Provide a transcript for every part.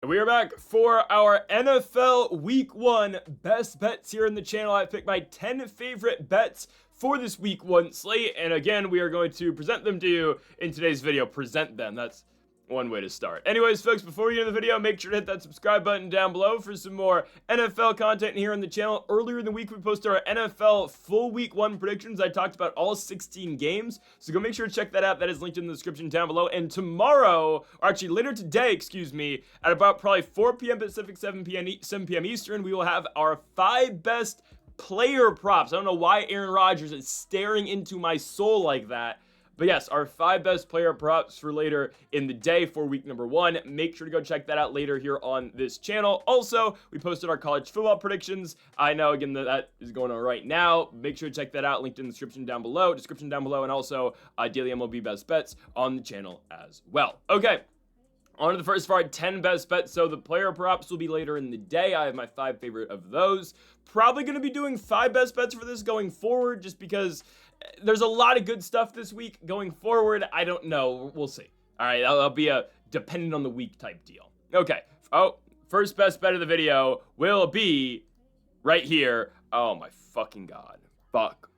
We are back for our NFL Week 1 best bets here in the channel. I picked my 10 favorite bets for this Week 1 slate, and again, we are going to present them to you in today's video. Present them, that's one way to start. Anyways, folks, before we get into the video, make sure to hit that subscribe button down below for some more NFL content here on the channel. Earlier in the week, we posted our NFL full Week 1 predictions. I talked about all 16 games, so go make sure to check that out. That is linked in the description down below. And tomorrow, or actually later today, excuse me, at about probably 4 p.m. Pacific, 7 p.m. Eastern, we will have our 5 best player props. I don't know why Aaron Rodgers is staring into my soul like that. But yes, our 5 best player props for later in the day for week number 1. Make sure to go check that out later here on this channel. Also, we posted our college football predictions. I know, again, that is going on right now. Make sure to check that out. Linked in the description down below, and also daily MLB best bets on the channel as well. Okay. On to the first of our 10 best bets. So the player props will be later in the day. I have my 5 favorite of those. Probably going to be doing 5 best bets for this going forward, just because there's a lot of good stuff this week going forward. I don't know. We'll see. All right, that'll be a dependent on the week type deal. Okay. Oh, first best bet of the video will be right here. Oh my fucking God. Fuck.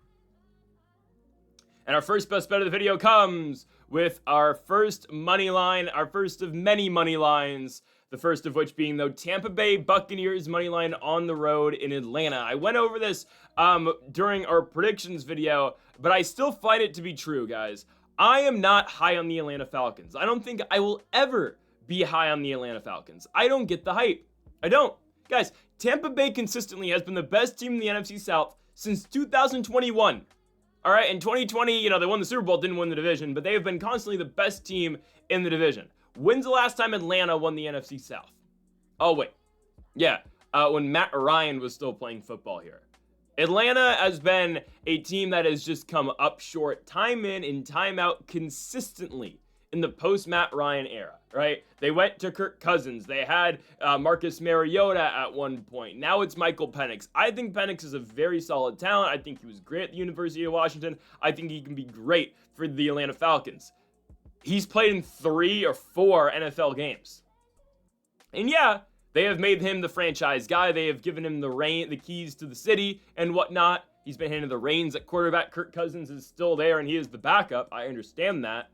And our first best bet of the video comes with our first money line, our first of many money lines. The first of which being, though, Tampa Bay Buccaneers money line on the road in Atlanta. I went over this during our predictions video, but I still find it to be true, guys. I am not high on the Atlanta Falcons. I don't think I will ever be high on the Atlanta Falcons. I don't get the hype. I don't. Guys, Tampa Bay consistently has been the best team in the NFC South since 2021. All right, in 2020, they won the Super Bowl, didn't win the division, but they have been constantly the best team in the division. When's the last time Atlanta won the NFC South? Oh, wait. Yeah, when Matt Ryan was still playing football here. Atlanta has been a team that has just come up short time in and time out consistently in the post-Matt Ryan era, right? They went to Kirk Cousins. They had Marcus Mariota at one point. Now it's Michael Penix. I think Penix is a very solid talent. I think he was great at the University of Washington. I think he can be great for the Atlanta Falcons. He's played in 3 or 4 NFL games. And yeah, they have made him the franchise guy. They have given him the keys to the city and whatnot. He's been handed the reins at quarterback. Kirk Cousins is still there, and he is the backup. I understand that.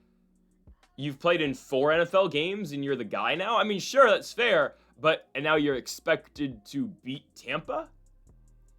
You've played in 4 NFL games, and you're the guy now? I mean, sure, that's fair, and now you're expected to beat Tampa?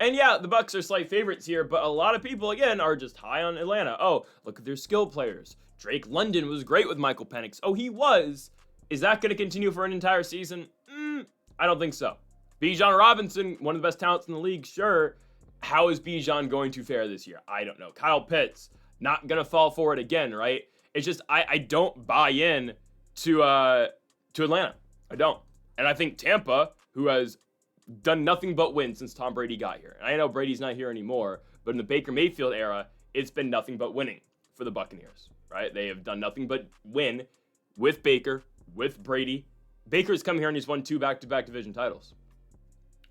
And yeah, the Bucs are slight favorites here, but a lot of people, again, are just high on Atlanta. Oh, look at their skill players. Drake London was great with Michael Penix. Oh, he was. Is that going to continue for an entire season? I don't think so. Bijan Robinson, one of the best talents in the league, sure. How is Bijan going to fare this year? I don't know. Kyle Pitts, not going to fall for it again, right? It's just, I don't buy in to Atlanta. I don't. And I think Tampa, who has done nothing but win since Tom Brady got here. And I know Brady's not here anymore, but in the Baker Mayfield era, it's been nothing but winning for the Buccaneers, right? They have done nothing but win with Baker, with Brady. Baker's come here and he's won 2 back-to-back division titles.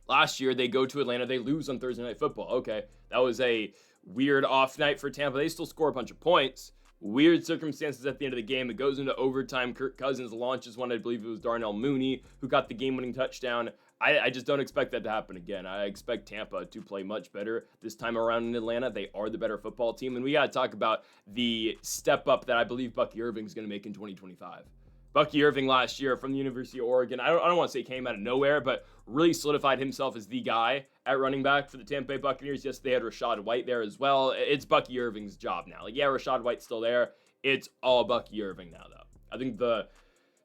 Last year, they go to Atlanta, they lose on Thursday Night Football. Okay, that was a weird off night for Tampa. They still score a bunch of points. Weird circumstances at the end of the game. It goes into overtime. Kirk Cousins launches one. I believe it was Darnell Mooney who got the game-winning touchdown. I just don't expect that to happen again. I expect Tampa to play much better this time around in Atlanta. They are the better football team. And we got to talk about the step up that I believe Bucky Irving is going to make in 2025. Bucky Irving last year from the University of Oregon, I don't want to say came out of nowhere, but really solidified himself as the guy at running back for the Tampa Bay Buccaneers. Yes, they had Rashad White there as well. It's Bucky Irving's job now. Like, yeah, Rashad White's still there. It's all Bucky Irving now, though. I think the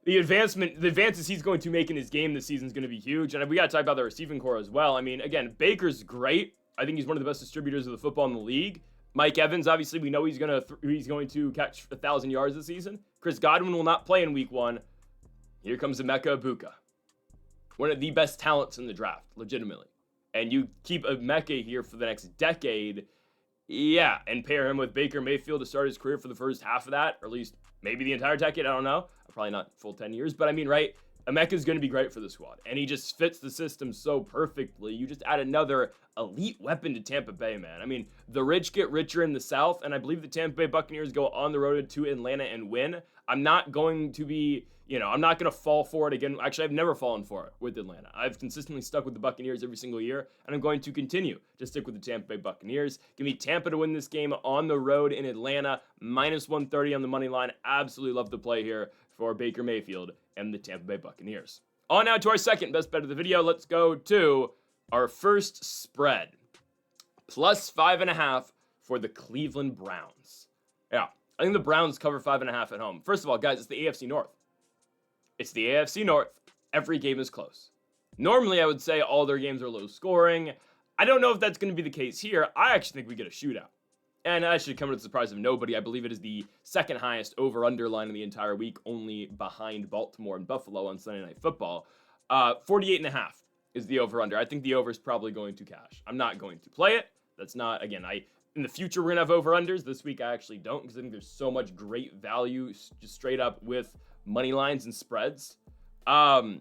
advances he's going to make in his game this season is going to be huge. And we got to talk about the receiving core as well. I mean, again, Baker's great. I think he's one of the best distributors of the football in the league. Mike Evans, obviously, we know he's going to catch 1,000 yards this season. Chris Godwin will not play in week 1. Here comes Emeka Egbuka, one of the best talents in the draft, legitimately. And you keep Emeka here for the next decade, yeah, and pair him with Baker Mayfield to start his career for the first half of that, or at least maybe the entire decade, I don't know. Probably not full 10 years, but I mean, right? Emeka's going to be great for the squad, and he just fits the system so perfectly. You just add another elite weapon to Tampa Bay, man. I mean, the rich get richer in the South, and I believe the Tampa Bay Buccaneers go on the road to Atlanta and win. I'm not going to be, I'm not going to fall for it again. Actually, I've never fallen for it with Atlanta. I've consistently stuck with the Buccaneers every single year, and I'm going to continue to stick with the Tampa Bay Buccaneers. Give me Tampa to win this game on the road in Atlanta, minus 130 on the money line. Absolutely love the play here for Baker Mayfield and the Tampa Bay Buccaneers. On now to our second best bet of the video. Let's go to our first spread. Plus 5.5 for the Cleveland Browns. Yeah, I think the Browns cover 5.5 at home. First of all, guys, it's the AFC North. It's the AFC North. Every game is close. Normally, I would say all their games are low scoring. I don't know if that's going to be the case here. I actually think we get a shootout. And that should come to the surprise of nobody. I believe it is the second highest over-under line in the entire week, only behind Baltimore and Buffalo on Sunday Night Football. 48.5 is the over-under. I think the over is probably going to cash. I'm not going to play it. That's not, again, in the future, we're going to have over-unders. This week, I actually don't, because I think there's so much great value just straight up with money lines and spreads. I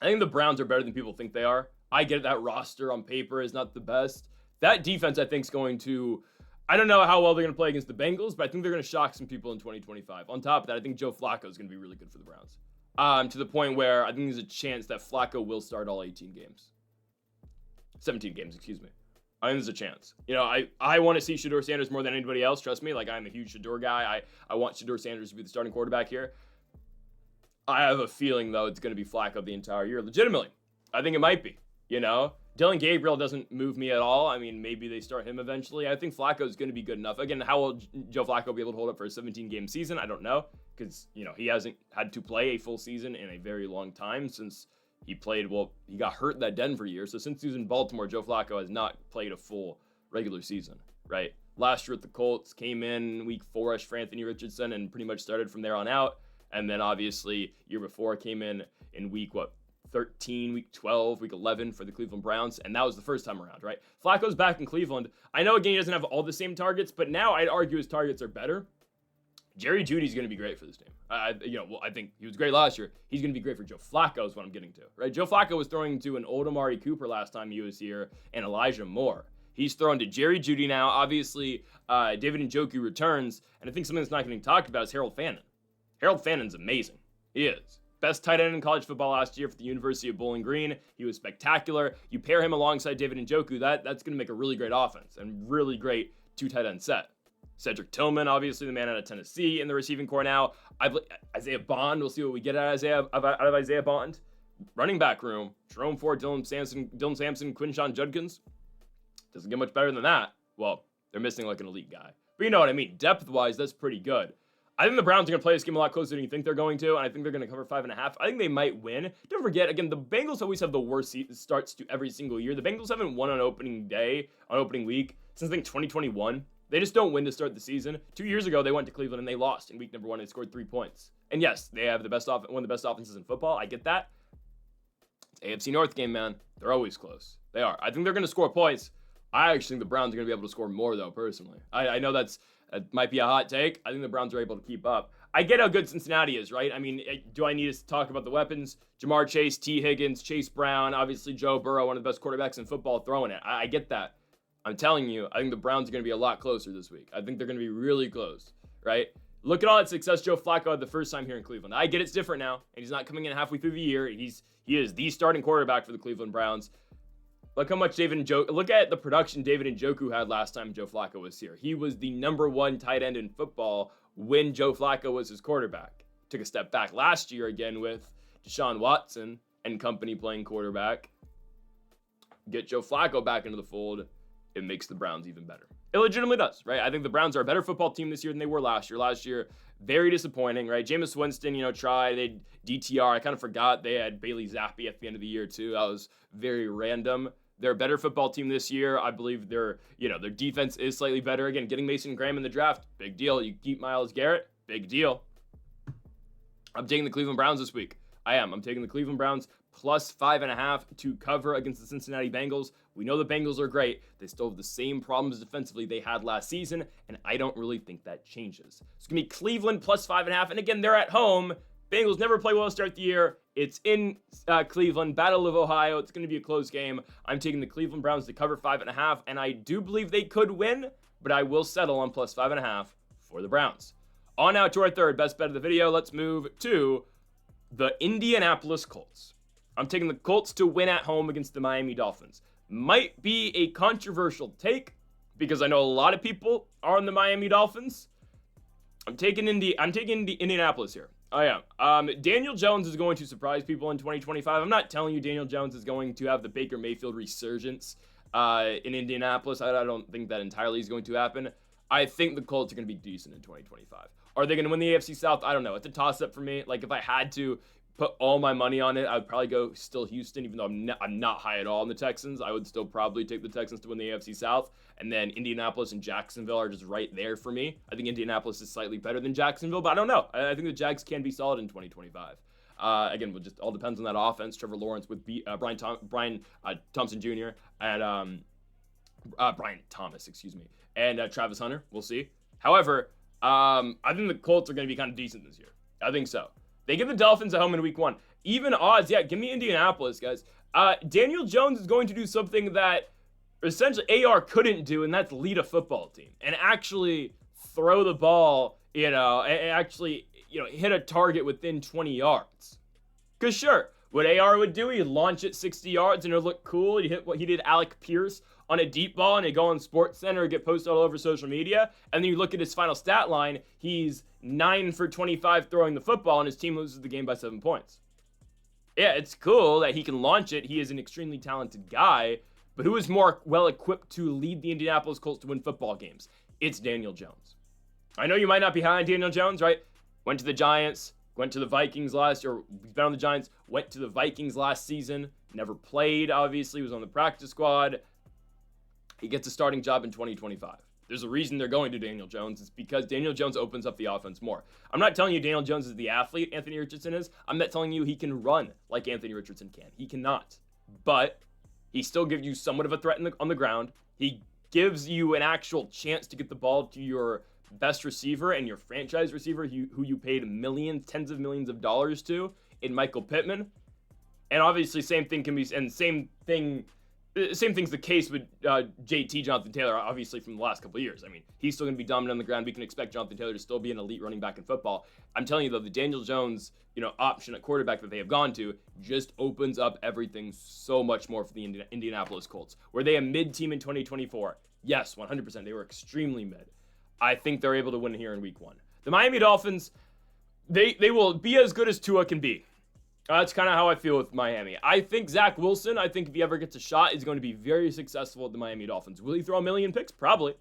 think the Browns are better than people think they are. I get it, that roster on paper is not the best. That defense, I think, is going to... I don't know how well they're going to play against the Bengals, but I think they're going to shock some people in 2025. On top of that, I think Joe Flacco is going to be really good for the Browns. To the point where I think there's a chance that Flacco will start all 18 games. 17 games, excuse me. I think there's a chance. I want to see Shedeur Sanders more than anybody else. Trust me, I'm a huge Shedeur guy. I want Shedeur Sanders to be the starting quarterback here. I have a feeling, though, it's going to be Flacco the entire year. Legitimately. I think it might be, Dylan Gabriel doesn't move me at all. I mean, maybe they start him eventually. I think Flacco is going to be good enough. Again, how will Joe Flacco be able to hold up for a 17-game season? I don't know, because, he hasn't had to play a full season in a very long time since he got hurt that Denver year. So since he was in Baltimore, Joe Flacco has not played a full regular season, right? Last year at the Colts, came in week 4-ish for Anthony Richardson and pretty much started from there on out. And then obviously year before came in week 13, week 12, week 11 for the Cleveland Browns, and that was the first time around, right? Flacco's back in Cleveland. I know, again, he doesn't have all the same targets, but now I'd argue his targets are better. Jerry Jeudy's going to be great for this team. I think he was great last year. He's going to be great for Joe Flacco is what I'm getting to, right? Joe Flacco was throwing to an old Amari Cooper last time he was here and Elijah Moore. He's thrown to Jerry Jeudy now. Obviously, David Njoku returns, and I think something that's not getting talked about is Harold Fannin. Harold Fannin's amazing. He is. Best tight end in college football last year for the University of Bowling Green. He was spectacular. You pair him alongside David Njoku, that's going to make a really great offense and really great two tight end set. Cedric Tillman, obviously the man out of Tennessee in the receiving core now. Isaiah Bond, we'll see what we get out of Isaiah Bond. Running back room, Jerome Ford, Dylan Sampson, Quinshon Judkins. Doesn't get much better than that. Well, they're missing an elite guy. But you know what I mean. Depth-wise, that's pretty good. I think the Browns are going to play this game a lot closer than you think they're going to, and I think they're going to cover 5.5. I think they might win. Don't forget, again, the Bengals always have the worst starts to every single year. The Bengals haven't won on opening week, since I think 2021. They just don't win to start the season. 2 years ago, they went to Cleveland and they lost in week number 1 and scored 3 points. And yes, they have one of the best offenses in football. I get that. It's AFC North game, man. They're always close. They are. I think they're going to score points. I actually think the Browns are going to be able to score more, though, personally. I know that might be a hot take. I think the Browns are able to keep up. I get how good Cincinnati is, right? I mean, do I need to talk about the weapons? Jamar Chase, T. Higgins, Chase Brown, obviously Joe Burrow, one of the best quarterbacks in football, throwing it. I get that. I'm telling you, I think the Browns are going to be a lot closer this week. I think they're going to be really close, right? Look at all that success Joe Flacco had the first time here in Cleveland. I get it's different now, and he's not coming in halfway through the year. He is the starting quarterback for the Cleveland Browns. Look how much look at the production David Njoku had last time Joe Flacco was here. He was the number 1 tight end in football when Joe Flacco was his quarterback. Took a step back last year again with Deshaun Watson and company playing quarterback. Get Joe Flacco back into the fold, it makes the Browns even better. It legitimately does, right? I think the Browns are a better football team this year than they were last year. Last year, very disappointing, right? Jameis Winston, tried. They DTR. I kind of forgot they had Bailey Zappi at the end of the year, too. That was very random. They're a better football team this year. I believe their defense is slightly better. Again, getting Mason Graham in the draft, big deal. You keep Myles Garrett, big deal. I'm taking the Cleveland Browns this week. I am. I'm taking the Cleveland Browns plus 5.5 to cover against the Cincinnati Bengals. We know the Bengals are great. They still have the same problems defensively they had last season, and I don't really think that changes. It's going to be Cleveland plus 5.5, and again, they're at home. Bengals never play well to start the year. It's in Cleveland, Battle of Ohio. It's going to be a close game. I'm taking the Cleveland Browns to cover 5.5, and I do believe they could win, but I will settle on plus 5.5 for the Browns. On now to our third best bet of the video. Let's move to the Indianapolis Colts. I'm taking the Colts to win at home against the Miami Dolphins. Might be a controversial take because I know a lot of people are on the Miami Dolphins. I'm taking Indianapolis here. I am. Daniel Jones is going to surprise people in 2025. I'm not telling you Daniel Jones is going to have the Baker Mayfield resurgence in Indianapolis. I don't think that entirely is going to happen. I think the Colts are going to be decent in 2025. Are they going to win the AFC South? I don't know. It's a toss-up for me. Like, if I had to put all my money on it, I would probably go still Houston, even though I'm not high at all on the Texans. I would still probably take the Texans to win the AFC South. And then Indianapolis and Jacksonville are just right there for me. I think Indianapolis is slightly better than Jacksonville, but I don't know. I think the Jags can be solid in 2025. Again, it just all depends on that offense. Trevor Lawrence with Brian Thompson Jr. and Brian Thomas, and Travis Hunter. We'll see. However, I think the Colts are going to be kind of decent this year. I think so. They give the Dolphins at home in week 1. Even odds, yeah, give me Indianapolis, guys. Daniel Jones is going to do something that essentially AR couldn't do, and that's lead a football team and actually throw the ball, and actually, hit a target within 20 yards. Because sure, what AR would do, he'd launch it 60 yards and it would look cool. He'd hit what he did Alec Pierce on a deep ball, and he'd go on SportsCenter and get posted all over social media. And then you look at his final stat line, he's 9 for 25 throwing the football, and his team loses the game by 7 points. Yeah, it's cool that he can launch it. He is an extremely talented guy, but who is more well-equipped to lead the Indianapolis Colts to win football games? It's Daniel Jones. I know you might not be high on Daniel Jones, right? Went to the Giants, went to the Vikings last year, been on the Giants, went to the Vikings last season, never played, obviously, was on the practice squad. He gets a starting job in 2025. There's a reason they're going to Daniel Jones. It's because Daniel Jones opens up the offense more. I'm not telling you Daniel Jones is the athlete Anthony Richardson is. I'm not telling you he can run like Anthony Richardson can. He cannot. But he still gives you somewhat of a threat on the ground. He gives you an actual chance to get the ball to your best receiver and your franchise receiver who you paid millions, tens of millions of dollars to in Michael Pittman. And obviously same thing's the case with JT, Jonathan Taylor, obviously from the last couple of years. I mean, he's still going to be dominant on the ground. We can expect Jonathan Taylor to still be an elite running back in football. I'm telling you, though, the Daniel Jones, option at quarterback that they have gone to just opens up everything so much more for the Indianapolis Colts. Were they a mid team in 2024? Yes, 100%. They were extremely mid. I think they're able to win here in week 1. The Miami Dolphins, they will be as good as Tua can be. That's kind of how I feel with Miami. I think Zach Wilson, if he ever gets a shot, is going to be very successful at the Miami Dolphins. Will he throw a million picks? Probably.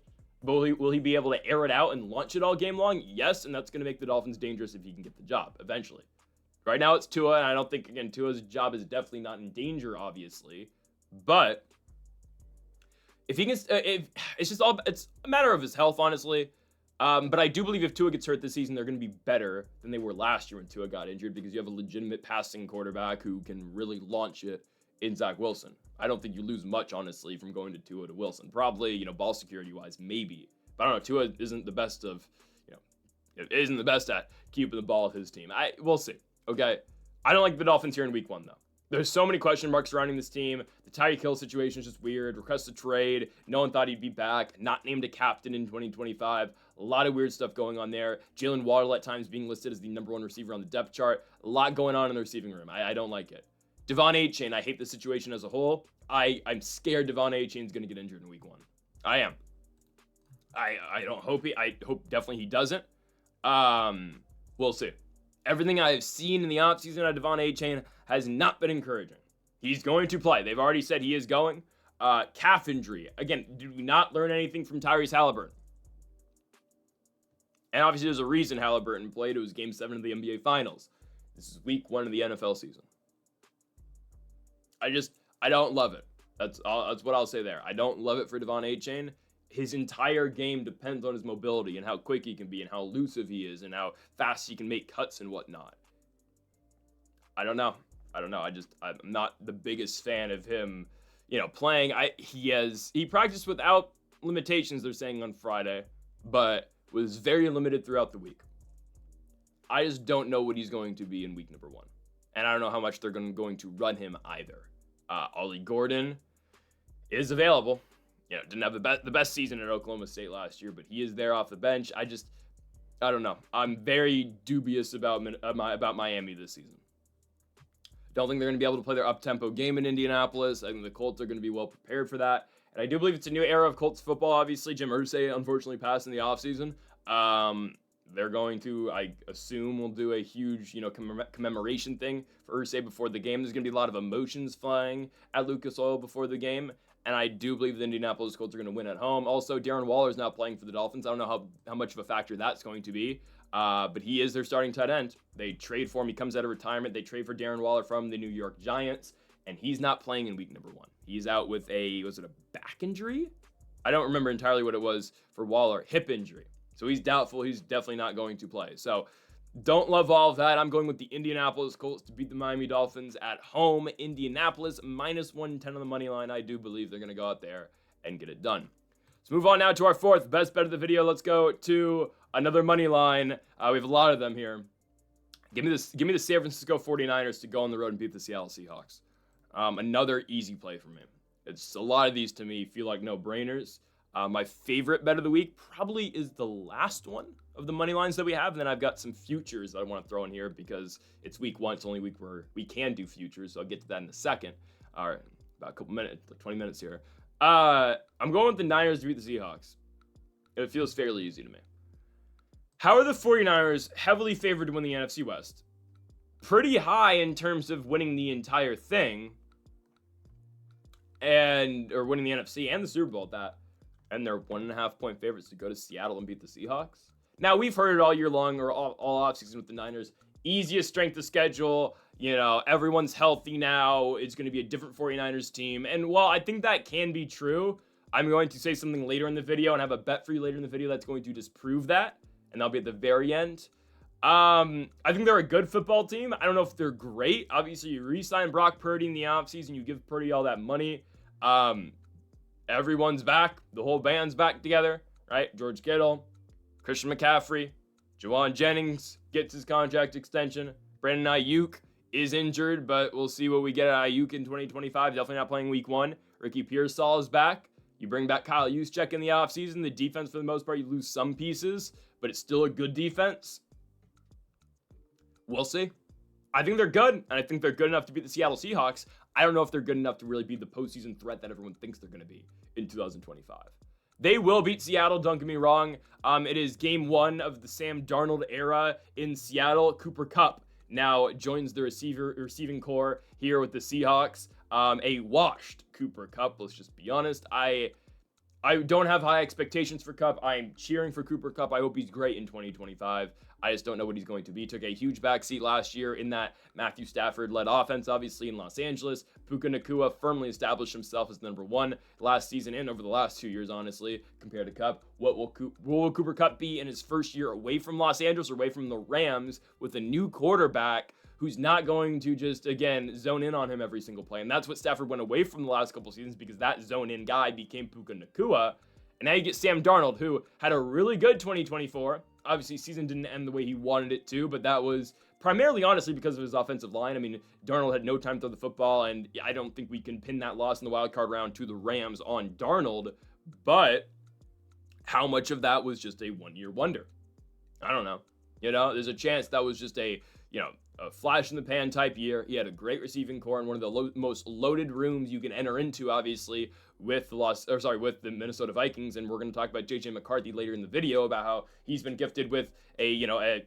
But will he be able to air it out and launch it all game long? Yes, and that's going to make the Dolphins dangerous if he can get the job eventually. Right now it's Tua, and I don't think, again, Tua's job is definitely not in danger, obviously. But if he can, it's a matter of his health, honestly. But I do believe if Tua gets hurt this season, they're going to be better than they were last year when Tua got injured because you have a legitimate passing quarterback who can really launch it in Zach Wilson. I don't think you lose much, honestly, from going to Tua to Wilson. Probably, ball security-wise, maybe. But I don't know, Tua isn't the best at keeping the ball with his team. We'll see, okay? I don't like the Dolphins here in week 1, though. There's so many question marks surrounding this team. The Tyreek Hill situation is just weird. Request a trade. No one thought he'd be back. Not named a captain in 2025. A lot of weird stuff going on there. Jalen Waddle at times being listed as the number 1 receiver on the depth chart. A lot going on in the receiving room. I don't like it. Devon Achane, I hate the situation as a whole. I'm scared Devon Achane's going to get injured in week 1. I am. I hope definitely he doesn't. We'll see. Everything I've seen in the offseason of Devon Achane has not been encouraging. He's going to play. They've already said he is going. Calf injury. Again, did we not learn anything from Tyrese Halliburton? And obviously there's a reason Halliburton played. It was Game 7 of the NBA Finals. This is week 1 of the NFL season. I don't love it. That's what I'll say there. I don't love it for Devon Achane. His entire game depends on his mobility and how quick he can be and how elusive he is and how fast he can make cuts and whatnot. I don't know. I'm not the biggest fan of him, playing. He practiced without limitations, they're saying on Friday, but was very limited throughout the week. I just don't know what he's going to be in week number 1. and I don't know how much they're going to run him either. Ollie Gordon is available. Didn't have the best season at Oklahoma State last year, but he is there off the bench. I don't know. I'm very dubious about Miami this season. Don't think they're going to be able to play their up-tempo game in Indianapolis. I think the Colts are going to be well prepared for that. And I do believe it's a new era of Colts football. Obviously, Jim Irsay unfortunately passed in the offseason. They're going to, I assume, will do a huge, commemoration thing for Irsay before the game. There's going to be a lot of emotions flying at Lucas Oil before the game. And I do believe the Indianapolis Colts are going to win at home. Also, Darren Waller is now playing for the Dolphins. I don't know how much of a factor that's going to be. But he is their starting tight end. They trade for him. He comes out of retirement. They trade for Darren Waller from the New York Giants. And he's not playing in week number 1. He's out with was it a back injury? I don't remember entirely what it was for Waller. Hip injury. So he's doubtful. He's definitely not going to play. So don't love all of that. I'm going with the Indianapolis Colts to beat the Miami Dolphins at home. Indianapolis minus 110 on the money line. I do believe they're going to go out there and get it done. Let's move on now to our fourth best bet of the video. Let's go to another money line. We have a lot of them here. Give me the San Francisco 49ers to go on the road and beat the Seattle Seahawks. Another easy play for me. It's a lot of these to me feel like no-brainers. My favorite bet of the week probably is the last one of the money lines that we have, and then I've got some futures that I want to throw in here because it's week 1. It's the only week where we can do futures, so I'll get to that in a second. All right, about a couple minutes, like 20 minutes here. I'm going with the Niners to beat the Seahawks. It feels fairly easy to me. How are the 49ers heavily favored to win the NFC West? Pretty high in terms of winning the entire thing, or winning the NFC and the Super Bowl at that. And they're 1.5 point favorites to go to Seattle and beat the Seahawks. Now, we've heard it all year long or all offseason with the Niners. Easiest strength of schedule. Everyone's healthy now. It's going to be a different 49ers team. And while I think that can be true, I'm going to say something later in the video and have a bet for you later in the video that's going to disprove that. And that'll be at the very end. I think they're a good football team. I don't know if they're great. Obviously, you re-sign Brock Purdy in the offseason. You give Purdy all that money. Everyone's back. The whole band's back together, right? George Kittle, Christian McCaffrey, Juwan Jennings gets his contract extension. Brandon Ayuk is injured, but we'll see what we get at Ayuk in 2025. Definitely not playing week 1. Ricky Pearsall is back. You bring back Kyle Juszczyk in the offseason. The defense, for the most part, you lose some pieces, but it's still a good defense. We'll see. I think they're good, and I think they're good enough to beat the Seattle Seahawks. I don't know if they're good enough to really be the postseason threat that everyone thinks they're going to be in 2025. They will beat Seattle, don't get me wrong. It is game 1 of the Sam Darnold era in Seattle. Cooper Kupp now joins the receiving core here with the Seahawks. A washed Cooper Kupp, let's just be honest. I don't have high expectations for Kupp. I'm cheering for Cooper Kupp. I hope he's great in 2025. I just don't know what he's going to be. Took a huge backseat last year in that Matthew Stafford-led offense, obviously, in Los Angeles. Puka Nacua firmly established himself as number 1 last season and over the last 2 years, honestly, compared to Kupp. What will Cooper Kupp be in his first year away from Los Angeles or away from the Rams with a new quarterback who's not going to just, again, zone in on him every single play? And that's what Stafford went away from the last couple seasons because that zone-in guy became Puka Nacua. And now you get Sam Darnold, who had a really good 2024. Obviously, season didn't end the way he wanted it to, but that was primarily, honestly, because of his offensive line. I mean, Darnold had no time to throw the football, and I don't think we can pin that loss in the wild card round to the Rams on Darnold. But how much of that was just a one-year wonder? I don't know. There's a chance that was just a flash in the pan type year. He had a great receiving core in one of the most loaded rooms you can enter into, obviously, with the Minnesota Vikings. And we're going to talk about JJ McCarthy later in the video about how he's been gifted with an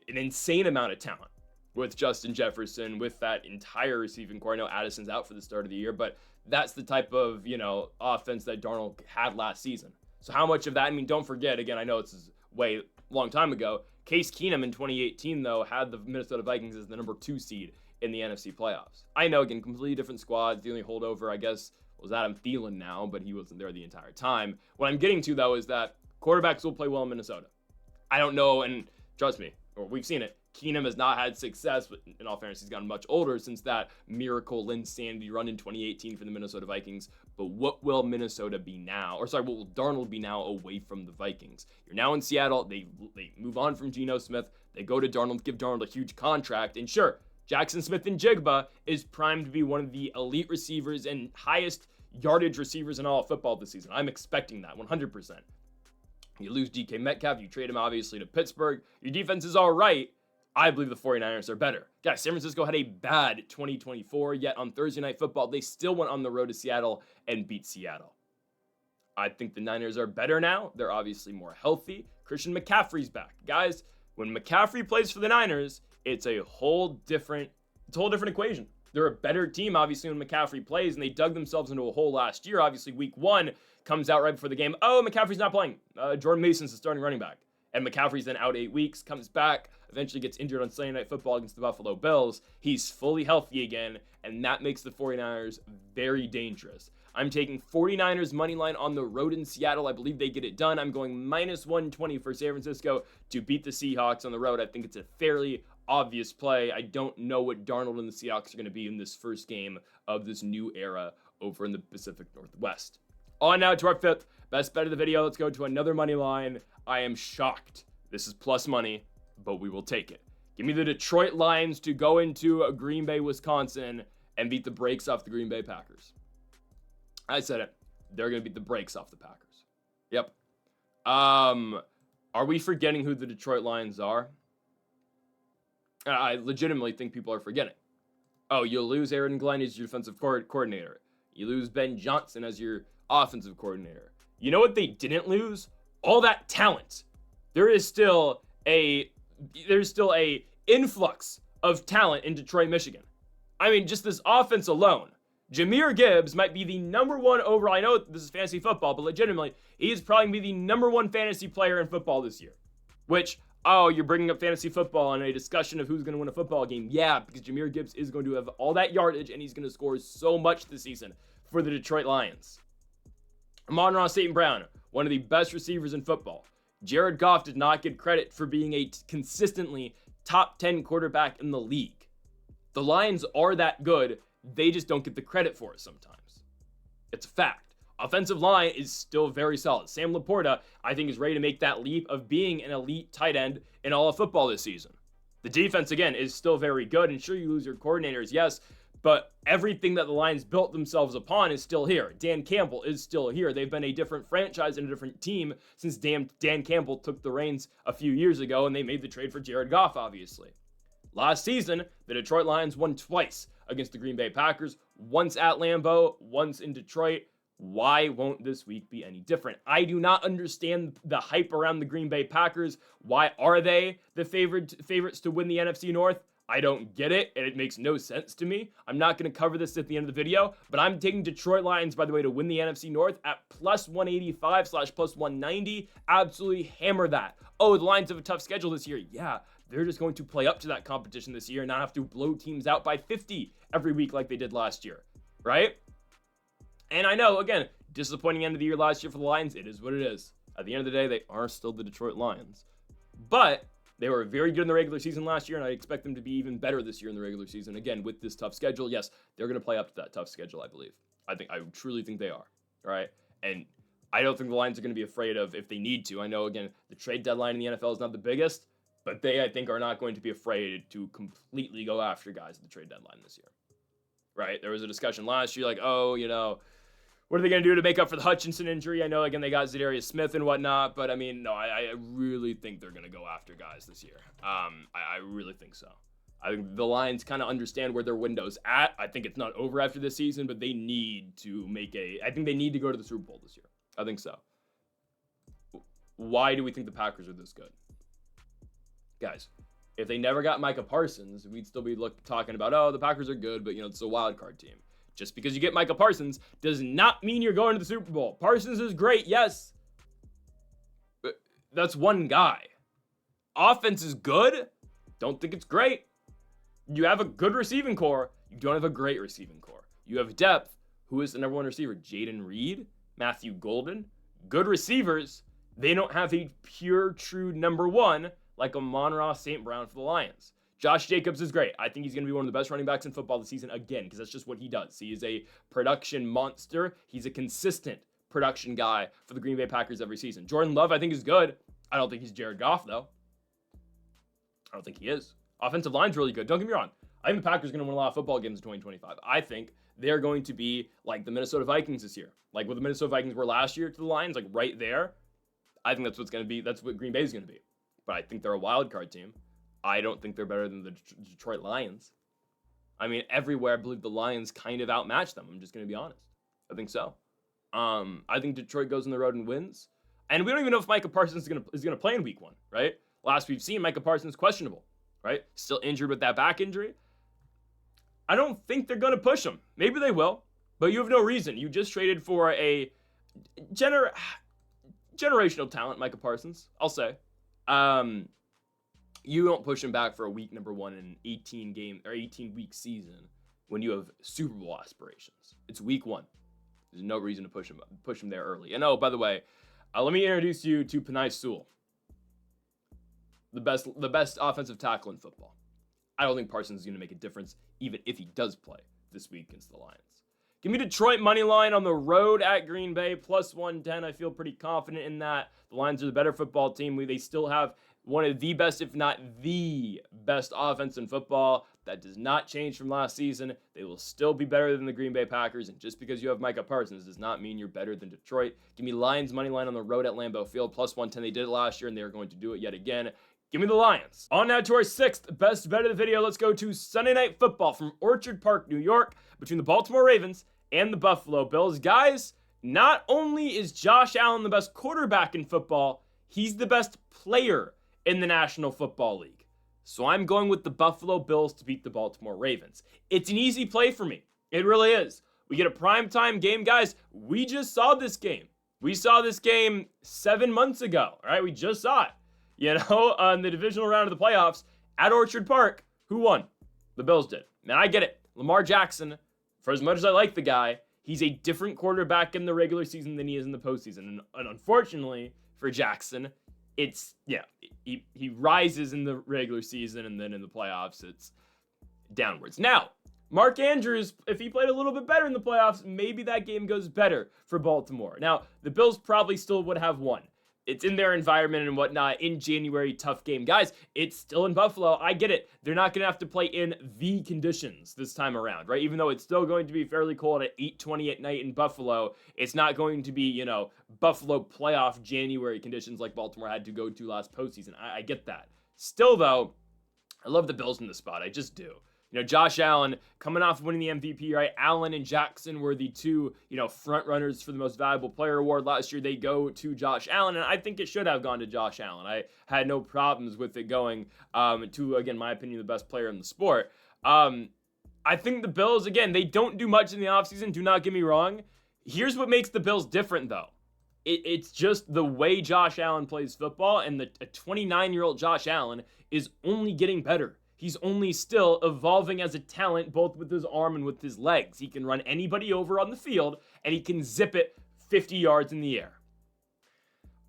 insane amount of talent with Justin Jefferson, with that entire receiving core. I know Addison's out for the start of the year, but that's the type of, offense that Darnold had last season. So how much of that, don't forget, again, I know it's way long time ago, Case Keenum in 2018, though, had the Minnesota Vikings as the number 2 seed in the NFC playoffs. I know, again, completely different squads. The only holdover, I guess, was Adam Thielen now, but he wasn't there the entire time. What I'm getting to, though, is that quarterbacks will play well in Minnesota. I don't know, and trust me, we've seen it. Keenum has not had success, but in all fairness, he's gotten much older since that miracle insanity run in 2018 for the Minnesota Vikings. But what will Minnesota be now? What will Darnold be now away from the Vikings? You're now in Seattle. They move on from Geno Smith. They go to Darnold, give Darnold a huge contract. And sure, Jackson Smith-Njigba is primed to be one of the elite receivers and highest yardage receivers in all of football this season. I'm expecting that 100%. You lose DK Metcalf, you trade him obviously to Pittsburgh. Your defense is all right. I believe the 49ers are better. Guys, San Francisco had a bad 2024, yet on Thursday Night Football, they still went on the road to Seattle and beat Seattle. I think the Niners are better now. They're obviously more healthy. Christian McCaffrey's back. Guys, when McCaffrey plays for the Niners, it's a whole different equation. They're a better team, obviously, when McCaffrey plays, and they dug themselves into a hole last year. Obviously, week 1 comes out right before the game. Oh, McCaffrey's not playing. Jordan Mason's the starting running back. And McCaffrey's then out 8 weeks, comes back, eventually gets injured on Sunday Night Football against the Buffalo Bills. He's fully healthy again, and that makes the 49ers very dangerous. I'm taking 49ers money line on the road in Seattle. I believe they get it done. I'm going -120 for San Francisco to beat the Seahawks on the road. I think it's a fairly obvious play. I don't know what Darnold and the Seahawks are going to be in this first game of this new era over in the Pacific Northwest. On now to our 5th best bet of the video. Let's go to another money line. I am shocked. This is plus money, but we will take it. Give me the Detroit Lions to go into Green Bay, Wisconsin, and beat the brakes off the Green Bay Packers. I said it. They're going to beat the brakes off the Packers. Yep. Are we forgetting who the Detroit Lions are? I legitimately think people are forgetting. Oh, you'll lose Aaron Glenn as your defensive coordinator. You lose Ben Johnson as your offensive coordinator. You know what they didn't lose? All that talent. There's still a influx of talent in Detroit, Michigan. I mean, just this offense alone. Jahmyr Gibbs might be the #1 overall. I know this is fantasy football, but legitimately, he's probably going to be the #1 fantasy player in football this year. Which, oh, you're bringing up fantasy football and a discussion of who's going to win a football game. Yeah, because Jahmyr Gibbs is going to have all that yardage, and he's going to score so much this season for the Detroit Lions. Amon-Ra St. Brown, one of the best receivers in football. Jared Goff did not get credit for being a consistently top 10 quarterback in the league. The Lions are that good. They just don't get the credit for it sometimes. It's a fact. Offensive line is still very solid. Sam Laporta, I think, is ready to make that leap of being an elite tight end in all of football this season. The defense, again, is still very good. And sure, you lose your coordinators, yes, but everything that the Lions built themselves upon is still here. Dan Campbell is still here. They've been a different franchise and a different team since Dan Campbell took the reins a few years ago, and they made the trade for Jared Goff, obviously. Last season, the Detroit Lions won twice against the Green Bay Packers, once at Lambeau, once in Detroit. Why won't this week be any different? I do not understand the hype around the Green Bay Packers. Why are they the favorites to win the NFC North? I don't get it, and it makes no sense to me. I'm not going to cover this at the end of the video, but I'm taking Detroit Lions, by the way, to win the NFC North at +185/+190. Absolutely hammer that. Oh, the Lions have a tough schedule this year. Yeah, they're just going to play up to that competition this year and not have to blow teams out by 50 every week like they did last year, right? And I know, again, disappointing end of the year last year for the Lions. It is what it is. At the end of the day, they are still the Detroit Lions. But they were very good in the regular season last year, and I expect them to be even better this year in the regular season. Again, with this tough schedule, yes, they're going to play up to that tough schedule, I believe. I truly think they are, all right? And I don't think the Lions are going to be afraid of if they need to. I know, again, the trade deadline in the NFL is not the biggest, but they, I think, are not going to be afraid to completely go after guys at the trade deadline this year, right? There was a discussion last year like, oh, you know, what are they going to do to make up for the Hutchinson injury? I know, again, they got Zadarius Smith and whatnot, but, I mean, no, I really think they're going to go after guys this year. I really think so. I think the Lions kind of understand where their window's at. I think it's not over after this season, but they need to I think they need to go to the Super Bowl this year. I think so. Why do we think the Packers are this good? Guys, if they never got Micah Parsons, we'd still be talking about, oh, the Packers are good, but, you know, it's a wild card team. Just because you get Micah Parsons does not mean you're going to the Super Bowl. Parsons is great, yes. But that's one guy. Offense is good. Don't think it's great. You have a good receiving core. You don't have a great receiving core. You have depth. Who is the #1 receiver? Jaden Reed? Matthew Golden? Good receivers. They don't have a pure, true #1 like Amon-Ra St. Brown for the Lions. Josh Jacobs is great. I think he's going to be one of the best running backs in football this season again, because that's just what he does. He is a production monster. He's a consistent production guy for the Green Bay Packers every season. Jordan Love, I think, is good. I don't think he's Jared Goff, though. I don't think he is. Offensive line's really good. Don't get me wrong. I think the Packers are going to win a lot of football games in 2025. I think they're going to be like the Minnesota Vikings this year. Like what the Minnesota Vikings were last year to the Lions, like right there. I think that's what's going to be. That's what Green Bay is going to be. But I think they're a wild card team. I don't think they're better than the Detroit Lions. I mean, everywhere I believe the Lions kind of outmatch them. I'm just going to be honest. I think so. I think Detroit goes on the road and wins. And we don't even know if Micah Parsons is gonna play in week 1, right? Last we've seen, Micah Parsons questionable, right? Still injured with that back injury. I don't think they're gonna push him. Maybe they will, but you have no reason. You just traded for a generational talent, Micah Parsons, I'll say. You don't push him back for a week number 1 in an 18-week season when you have Super Bowl aspirations. It's week 1. There's no reason to push him there early. And oh, by the way, let me introduce you to Penei Sewell, the best offensive tackle in football. I don't think Parsons is going to make a difference, even if he does play this week against the Lions. Give me Detroit money line on the road at Green Bay, plus 110. I feel pretty confident in that. The Lions are the better football team. They still have one of the best, if not the best offense in football. That does not change from last season. They will still be better than the Green Bay Packers, and just because you have Micah Parsons does not mean you're better than Detroit. Give me Lions money line on the road at Lambeau Field, plus 110. They did it last year, and they are going to do it yet again. Give me the Lions. On now to our 6th best bet of the video. Let's go to Sunday Night Football from Orchard Park, New York, between the Baltimore Ravens and the Buffalo Bills. Guys, not only is Josh Allen the best quarterback in football, he's the best player in the National Football League. So I'm going with the Buffalo Bills to beat the Baltimore Ravens. It's an easy play for me. It really is. We get a primetime game. Guys, we just saw this game. We saw this game 7 months ago, all right? We just saw it, on the divisional round of the playoffs at Orchard Park. Who won? The Bills did. Man, I get it. Lamar Jackson, for as much as I like the guy, he's a different quarterback in the regular season than he is in the postseason. And unfortunately for Jackson, he rises in the regular season, and then in the playoffs, it's downwards. Now, Mark Andrews, if he played a little bit better in the playoffs, maybe that game goes better for Baltimore. Now, the Bills probably still would have won. It's in their environment and whatnot. In January, tough game. Guys, it's still in Buffalo. I get it. They're not going to have to play in the conditions this time around, right? Even though it's still going to be fairly cold at 8:20 at night in Buffalo, it's not going to be, Buffalo playoff January conditions like Baltimore had to go to last postseason. I get that. Still, though, I love the Bills in this spot. I just do. Josh Allen coming off winning the MVP, right? Allen and Jackson were the two, front runners for the most valuable player award last year. They go to Josh Allen, and I think it should have gone to Josh Allen. I had no problems with it going to, again, my opinion, the best player in the sport. I think the Bills, again, they don't do much in the offseason. Do not get me wrong. Here's what makes the Bills different, though. It's just the way Josh Allen plays football, and a 29-year-old Josh Allen is only getting better. He's only still evolving as a talent, both with his arm and with his legs. He can run anybody over on the field, and he can zip it 50 yards in the air.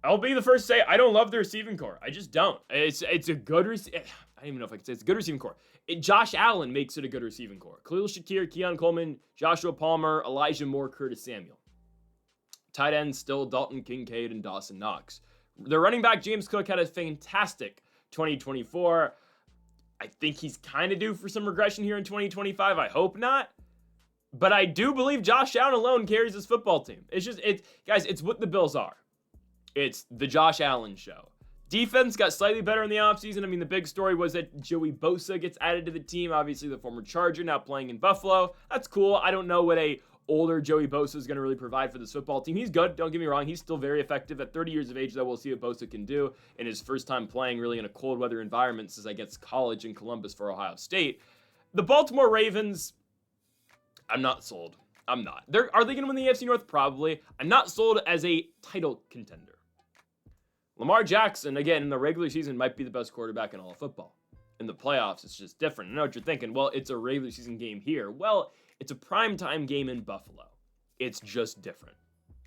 I'll be the first to say I don't love the receiving core. I just don't. It's a good I don't even know if I can say it's a good receiving core. Josh Allen makes it a good receiving core. Khalil Shakir, Keon Coleman, Joshua Palmer, Elijah Moore, Curtis Samuel. Tight ends still Dalton Kincaid and Dawson Knox. The running back James Cook had a fantastic 2024. I think he's kind of due for some regression here in 2025. I hope not. But I do believe Josh Allen alone carries this football team. Guys, it's what the Bills are. It's the Josh Allen show. Defense got slightly better in the offseason. I mean, the big story was that Joey Bosa gets added to the team. Obviously, the former Charger now playing in Buffalo. That's cool. I don't know what a older Joey Bosa is going to really provide for this football team. He's good, don't get me wrong. He's still very effective. At 30 years of age, though, we'll see what Bosa can do in his first time playing really in a cold weather environment since I guess college in Columbus for Ohio State. The Baltimore Ravens, I'm not sold. I'm not. Are they going to win the AFC North? Probably. I'm not sold as a title contender. Lamar Jackson, again, in the regular season, might be the best quarterback in all of football. In the playoffs, it's just different. I know what you're thinking. Well, it's a regular season game here. Well, it's a primetime game in Buffalo. It's just different.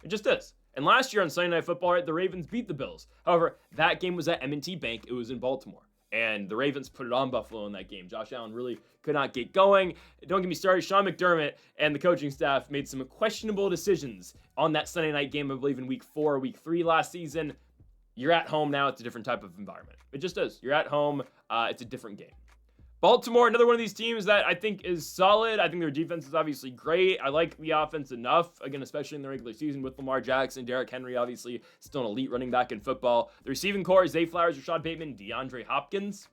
It just is. And last year on Sunday Night Football, right, the Ravens beat the Bills. However, that game was at M&T Bank. It was in Baltimore. And the Ravens put it on Buffalo in that game. Josh Allen really could not get going. Don't get me started. Sean McDermott and the coaching staff made some questionable decisions on that Sunday night game, I believe, in week 4 or week 3 last season. You're at home now. It's a different type of environment. It just is. You're at home. It's a different game. Baltimore, another one of these teams that I think is solid. I think their defense is obviously great. I like the offense enough, again, especially in the regular season with Lamar Jackson, Derrick Henry, obviously still an elite running back in football. The receiving core is Zay Flowers, Rashad Bateman, DeAndre Hopkins.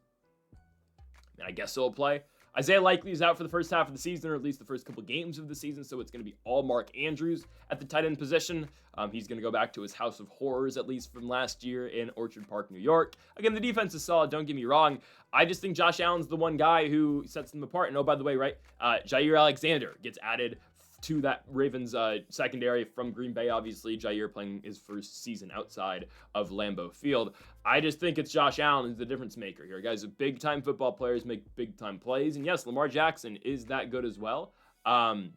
And I guess he'll play. Isaiah Likely is out for the first half of the season, or at least the first couple games of the season, so it's going to be all Mark Andrews at the tight end position. He's going to go back to his house of horrors, at least from last year in Orchard Park, New York. Again, the defense is solid, don't get me wrong. I just think Josh Allen's the one guy who sets them apart. And oh, by the way, right, Jair Alexander gets added to that Ravens secondary from Green Bay, obviously. Jair playing his first season outside of Lambeau Field. I just think it's Josh Allen who's the difference maker here. Guys, big-time football players make big-time plays. And yes, Lamar Jackson is that good as well. I'm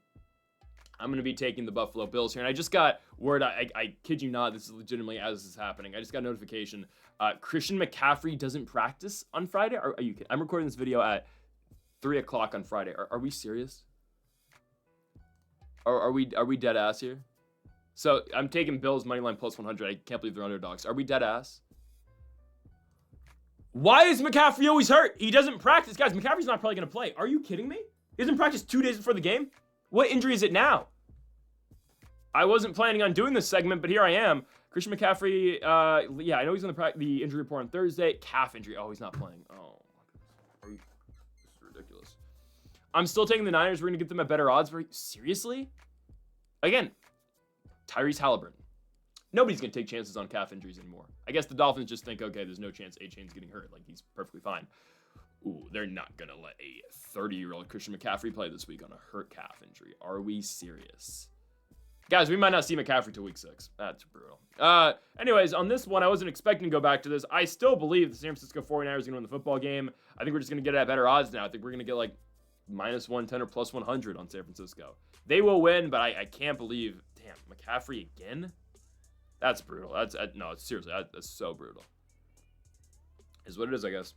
going to be taking the Buffalo Bills here. And I just got word, I kid you not, this is legitimately as this is happening. I just got a notification. Christian McCaffrey doesn't practice on Friday. Are you kidding? I'm recording this video at 3 o'clock on Friday. Are we serious? Are we dead ass here? So I'm taking Bills moneyline plus 100. I can't believe they're underdogs. Are we dead ass? Why is McCaffrey always hurt? He doesn't practice. Guys, McCaffrey's not probably going to play. Are you kidding me? He doesn't practice 2 days before the game? What injury is it now? I wasn't planning on doing this segment, but here I am. Christian McCaffrey, yeah, I know he's on the injury report on Thursday. Calf injury. Oh, he's not playing. Oh, this is ridiculous. I'm still taking the Niners. We're going to get them at better odds. Seriously? Again, Tyrese Halliburton. Nobody's going to take chances on calf injuries anymore. I guess the Dolphins just think, okay, there's no chance A-Chain's getting hurt. Like, he's perfectly fine. Ooh, they're not going to let a 30-year-old Christian McCaffrey play this week on a hurt calf injury. Are we serious? Guys, we might not see McCaffrey till week 6. That's brutal. Anyways, on this one, I wasn't expecting to go back to this. I still believe the San Francisco 49ers are going to win the football game. I think we're just going to get it at better odds now. I think we're going to get like minus 110 or plus 100 on San Francisco. They will win, but I can't believe, damn, McCaffrey again? That's brutal. No, seriously, that's so brutal. Is what it is, I guess.